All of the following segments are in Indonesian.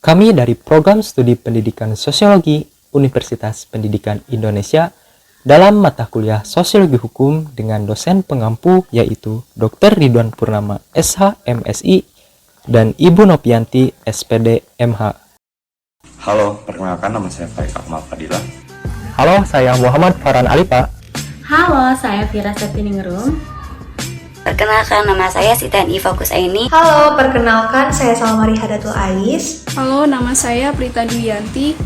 Kami dari Program Studi Pendidikan Sosiologi Universitas Pendidikan Indonesia dalam mata kuliah Sosiologi Hukum dengan dosen pengampu yaitu Dr. Ridwan Purnama SH MSI dan Ibu Nopianti SPD MH. Halo, perkenalkan nama saya Faik Akmal Fadila. Halo, saya Muhammad Farhan Alipa. Halo, saya Fira Septiningrum. Perkenalkan, nama saya Sitani Fokus Aini. Halo, perkenalkan saya Salmari Hadatul Ais. Halo, nama saya Prita Dwianti.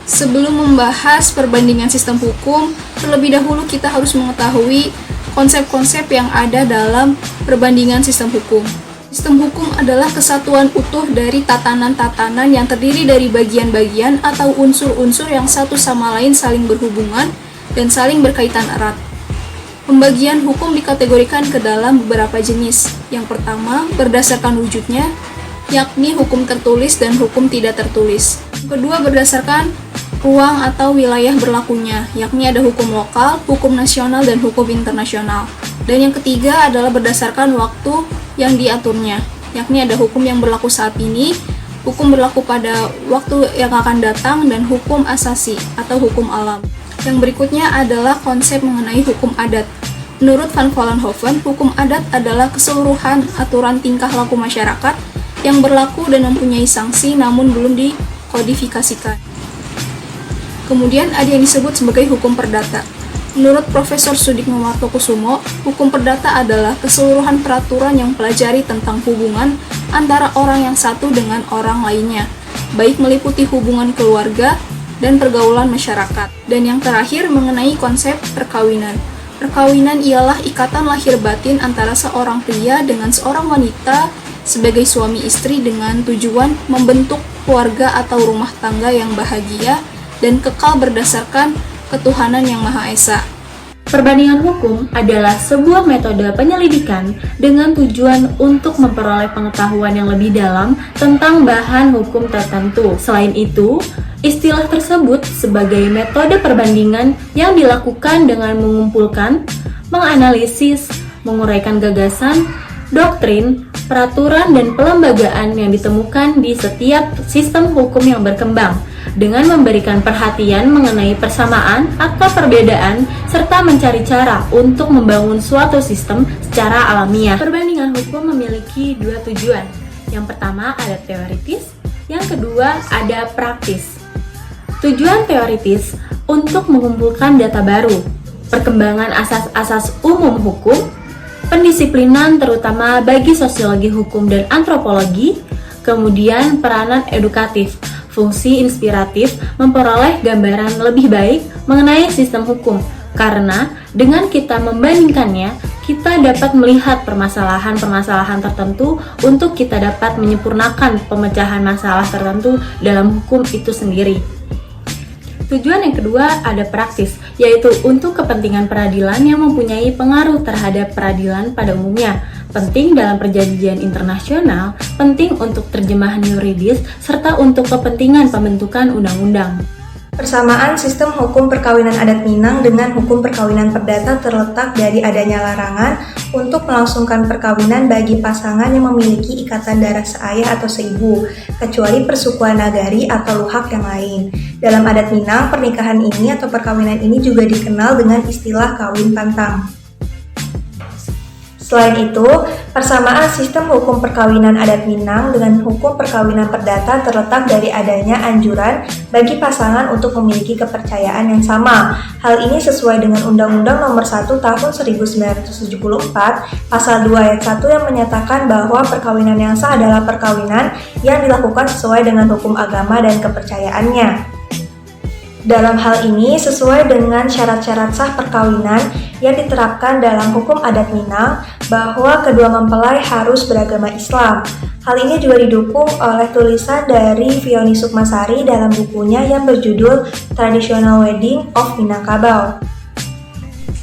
Sebelum membahas perbandingan sistem hukum, terlebih dahulu kita harus mengetahui konsep-konsep yang ada dalam perbandingan sistem hukum. Sistem hukum adalah kesatuan utuh dari tatanan-tatanan yang terdiri dari bagian-bagian atau unsur-unsur yang satu sama lain saling berhubungan dan saling berkaitan erat. Pembagian hukum dikategorikan ke dalam beberapa jenis. Yang pertama, berdasarkan wujudnya, yakni hukum tertulis dan hukum tidak tertulis. Yang kedua, berdasarkan ruang atau wilayah berlakunya, yakni ada hukum lokal, hukum nasional, dan hukum internasional. Dan yang ketiga adalah berdasarkan waktu yang diaturnya, yakni ada hukum yang berlaku saat ini, hukum berlaku pada waktu yang akan datang, dan hukum asasi atau hukum alam. Yang berikutnya adalah konsep mengenai hukum adat. Menurut Van Vollenhoven, hukum adat adalah keseluruhan aturan tingkah laku masyarakat yang berlaku dan mempunyai sanksi namun belum dikodifikasikan. Kemudian ada yang disebut sebagai hukum perdata. Menurut Profesor Sudikno Martokusumo, hukum perdata adalah keseluruhan peraturan yang mempelajari tentang hubungan antara orang yang satu dengan orang lainnya, baik meliputi hubungan keluarga dan pergaulan masyarakat. Dan yang terakhir mengenai konsep perkawinan. Perkawinan ialah ikatan lahir batin antara seorang pria dengan seorang wanita sebagai suami istri dengan tujuan membentuk keluarga atau rumah tangga yang bahagia dan kekal berdasarkan ketuhanan yang Maha Esa. Perbandingan hukum adalah sebuah metode penyelidikan dengan tujuan untuk memperoleh pengetahuan yang lebih dalam tentang bahan hukum tertentu. Selain itu, istilah tersebut sebagai metode perbandingan yang dilakukan dengan mengumpulkan, menganalisis, menguraikan gagasan, doktrin, peraturan, dan pelembagaan yang ditemukan di setiap sistem hukum yang berkembang, dengan memberikan perhatian mengenai persamaan atau perbedaan, serta mencari cara untuk membangun suatu sistem secara alamiah. Perbandingan hukum memiliki dua tujuan. Yang pertama ada teoritis, yang kedua ada praktis. Tujuan teoritis untuk mengumpulkan data baru, perkembangan asas-asas umum hukum, pendisiplinan terutama bagi sosiologi hukum dan antropologi, kemudian peranan edukatif, fungsi inspiratif memperoleh gambaran lebih baik mengenai sistem hukum, karena dengan kita membandingkannya, kita dapat melihat permasalahan-permasalahan tertentu untuk kita dapat menyempurnakan pemecahan masalah tertentu dalam hukum itu sendiri. Tujuan yang kedua ada praktis, yaitu untuk kepentingan peradilan yang mempunyai pengaruh terhadap peradilan pada umumnya, penting dalam perjanjian internasional, penting untuk terjemahan yuridis, serta untuk kepentingan pembentukan undang-undang. Persamaan sistem hukum perkawinan adat Minang dengan hukum perkawinan perdata terletak dari adanya larangan untuk melangsungkan perkawinan bagi pasangan yang memiliki ikatan darah seayah atau seibu, kecuali persukuan nagari atau luhak yang lain. Dalam adat Minang, pernikahan ini atau perkawinan ini juga dikenal dengan istilah kawin pantang. Selain itu, persamaan sistem hukum perkawinan adat Minang dengan hukum perkawinan perdata terletak dari adanya anjuran bagi pasangan untuk memiliki kepercayaan yang sama. Hal ini sesuai dengan Undang-Undang Nomor 1 Tahun 1974, Pasal 2 Ayat 1 yang menyatakan bahwa perkawinan yang sah adalah perkawinan yang dilakukan sesuai dengan hukum agama dan kepercayaannya. Dalam hal ini, sesuai dengan syarat-syarat sah perkawinan yang diterapkan dalam hukum adat Minang, bahwa kedua mempelai harus beragama Islam. Hal ini juga didukung oleh tulisan dari Vioni Sukmasari dalam bukunya yang berjudul Traditional Wedding of Minangkabau.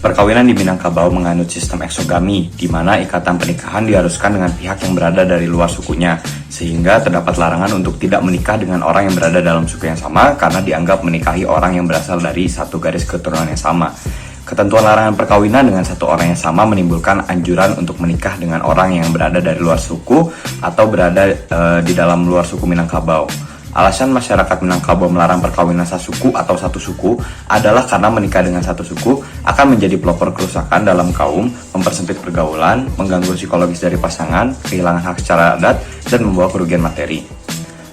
Perkawinan di Minangkabau menganut sistem eksogami, di mana ikatan pernikahan diharuskan dengan pihak yang berada dari luar sukunya, sehingga terdapat larangan untuk tidak menikah dengan orang yang berada dalam suku yang sama karena dianggap menikahi orang yang berasal dari satu garis keturunan yang sama. Ketentuan larangan perkawinan dengan satu orang yang sama menimbulkan anjuran untuk menikah dengan orang yang berada dari luar suku atau berada di dalam luar suku Minangkabau. Alasan masyarakat Minangkabau melarang perkawinan sasuku atau satu suku adalah karena menikah dengan satu suku akan menjadi pelopor kerusakan dalam kaum, mempersempit pergaulan, mengganggu psikologis dari pasangan, kehilangan hak secara adat, dan membawa kerugian materi.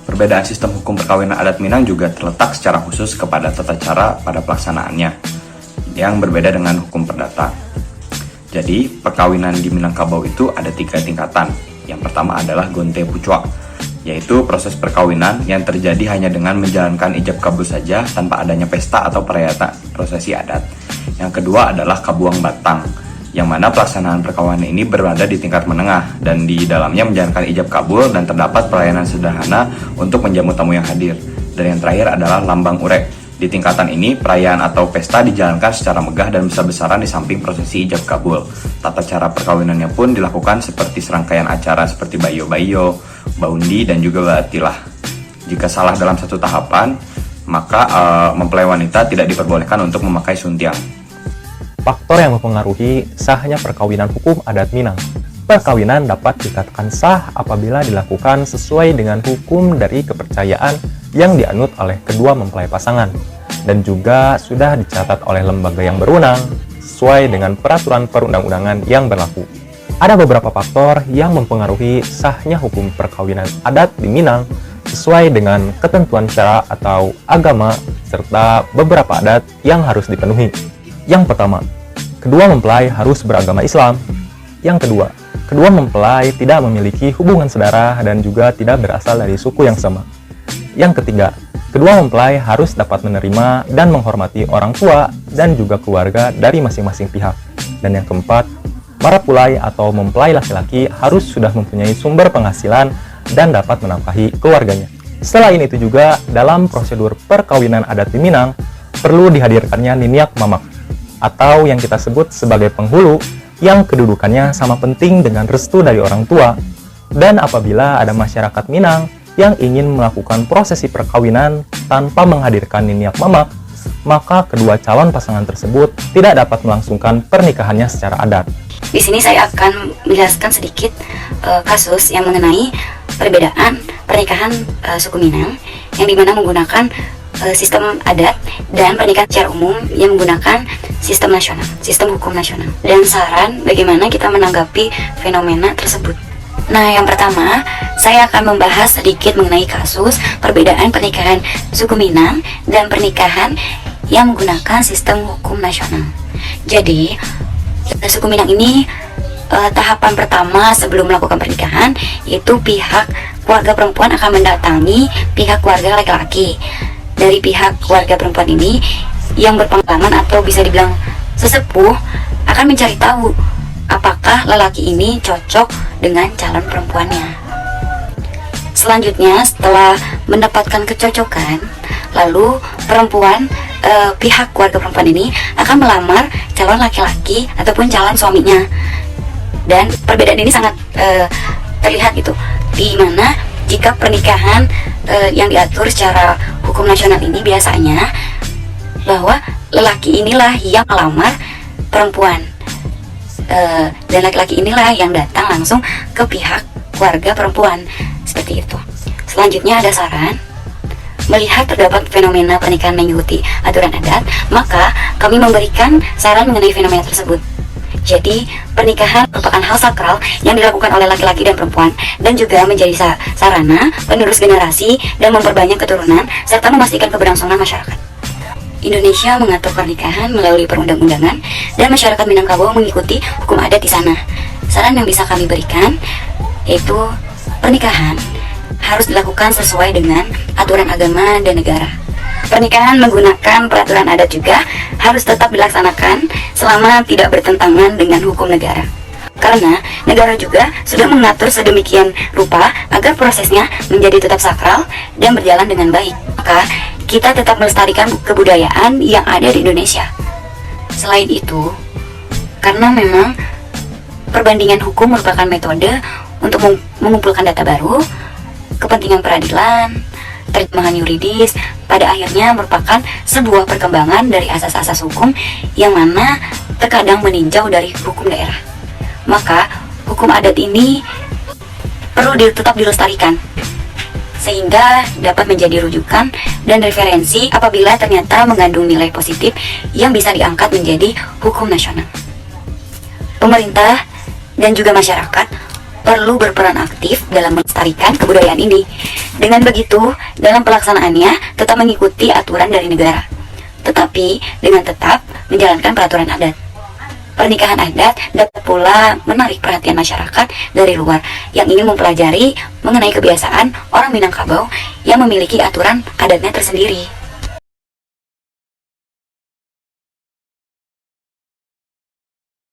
Perbedaan sistem hukum perkawinan adat Minang juga terletak secara khusus kepada tata cara pada pelaksanaannya, yang berbeda dengan hukum perdata. Jadi, perkawinan di Minangkabau itu ada 3 tingkatan. Yang pertama adalah gonte pucua, yaitu proses perkawinan yang terjadi hanya dengan menjalankan ijab kabul saja tanpa adanya pesta atau perayaan prosesi adat. Yang kedua adalah kabuang batang, yang mana pelaksanaan perkawinan ini berada di tingkat menengah dan di dalamnya menjalankan ijab kabul dan terdapat pelayanan sederhana untuk menjamu tamu yang hadir. Dan yang terakhir adalah lambang urek. Di tingkatan ini, perayaan atau pesta dijalankan secara megah dan besar-besaran di samping prosesi ijab kabul. Tata cara perkawinannya pun dilakukan seperti serangkaian acara seperti bayo-bayo, baundi, dan juga batilah. Jika salah dalam satu tahapan, maka mempelai wanita tidak diperbolehkan untuk memakai suntiang. Faktor yang mempengaruhi sahnya perkawinan hukum adat Minang. Perkawinan dapat dikatakan sah apabila dilakukan sesuai dengan hukum dari kepercayaan yang dianut oleh kedua mempelai pasangan dan juga sudah dicatat oleh lembaga yang berwenang sesuai dengan peraturan perundang-undangan yang berlaku. Ada beberapa faktor yang mempengaruhi sahnya hukum perkawinan adat di Minang sesuai dengan ketentuan syara atau agama serta beberapa adat yang harus dipenuhi. Yang pertama, kedua mempelai harus beragama Islam. Yang kedua, kedua mempelai tidak memiliki hubungan saudara dan juga tidak berasal dari suku yang sama. Yang ketiga, kedua mempelai harus dapat menerima dan menghormati orang tua dan juga keluarga dari masing-masing pihak. Dan yang keempat, para pulai atau mempelai laki-laki harus sudah mempunyai sumber penghasilan dan dapat menafkahi keluarganya. Selain itu juga, dalam prosedur perkawinan adat di Minang, perlu dihadirkannya niniak mamak, atau yang kita sebut sebagai penghulu, yang kedudukannya sama penting dengan restu dari orang tua. Dan apabila ada masyarakat Minang yang ingin melakukan prosesi perkawinan tanpa menghadirkan niniak mamak, maka kedua calon pasangan tersebut tidak dapat melangsungkan pernikahannya secara adat. Di sini saya akan menjelaskan sedikit kasus yang mengenai perbedaan pernikahan suku Minang yang dimana menggunakan sistem adat dan pernikahan secara umum yang menggunakan sistem nasional, sistem hukum nasional, dan saran bagaimana kita menanggapi fenomena tersebut. Nah, yang pertama, saya akan membahas sedikit mengenai kasus perbedaan pernikahan suku Minang dan pernikahan yang menggunakan sistem hukum nasional. Jadi, suku Minang ini tahapan pertama sebelum melakukan pernikahan, yaitu pihak keluarga perempuan akan mendatangi pihak keluarga laki-laki. Dari pihak keluarga perempuan ini yang berpengalaman atau bisa dibilang sesepuh akan mencari tahu apakah lelaki ini cocok dengan calon perempuannya. Selanjutnya, setelah mendapatkan kecocokan, lalu pihak keluarga perempuan ini akan melamar calon laki-laki ataupun calon suaminya. Dan perbedaan ini sangat terlihat gitu, di mana jika pernikahan yang diatur secara hukum nasional ini biasanya bahwa lelaki inilah yang melamar perempuan dan laki-laki inilah yang datang langsung ke pihak keluarga perempuan, seperti itu. Selanjutnya ada saran. Melihat terdapat fenomena pernikahan mengikuti aturan adat, maka kami memberikan saran mengenai fenomena tersebut. Jadi, pernikahan merupakan hal sakral yang dilakukan oleh laki-laki dan perempuan dan juga menjadi sarana penerus generasi dan memperbanyak keturunan serta memastikan keberlangsungan masyarakat. Indonesia mengatur pernikahan melalui perundang-undangan dan masyarakat Minangkabau mengikuti hukum adat di sana. Saran yang bisa kami berikan yaitu pernikahan harus dilakukan sesuai dengan aturan agama dan negara. Pernikahan menggunakan peraturan adat juga harus tetap dilaksanakan selama tidak bertentangan dengan hukum negara. Karena negara juga sudah mengatur sedemikian rupa agar prosesnya menjadi tetap sakral dan berjalan dengan baik. Maka kita tetap melestarikan kebudayaan yang ada di Indonesia. Selain itu, karena memang perbandingan hukum merupakan metode untuk mengumpulkan data baru, kepentingan peradilan, terjemahan yuridis, pada akhirnya merupakan sebuah perkembangan dari asas-asas hukum yang mana terkadang meninjau dari hukum daerah. Maka hukum adat ini perlu tetap dilestarikan sehingga dapat menjadi rujukan dan referensi apabila ternyata mengandung nilai positif yang bisa diangkat menjadi hukum nasional. Pemerintah dan juga masyarakat perlu berperan aktif dalam melestarikan kebudayaan ini. Dengan begitu, dalam pelaksanaannya tetap mengikuti aturan dari negara, tetapi dengan tetap menjalankan peraturan adat. Pernikahan adat dapat pula menarik perhatian masyarakat dari luar yang ingin mempelajari mengenai kebiasaan orang Minangkabau yang memiliki aturan adatnya tersendiri.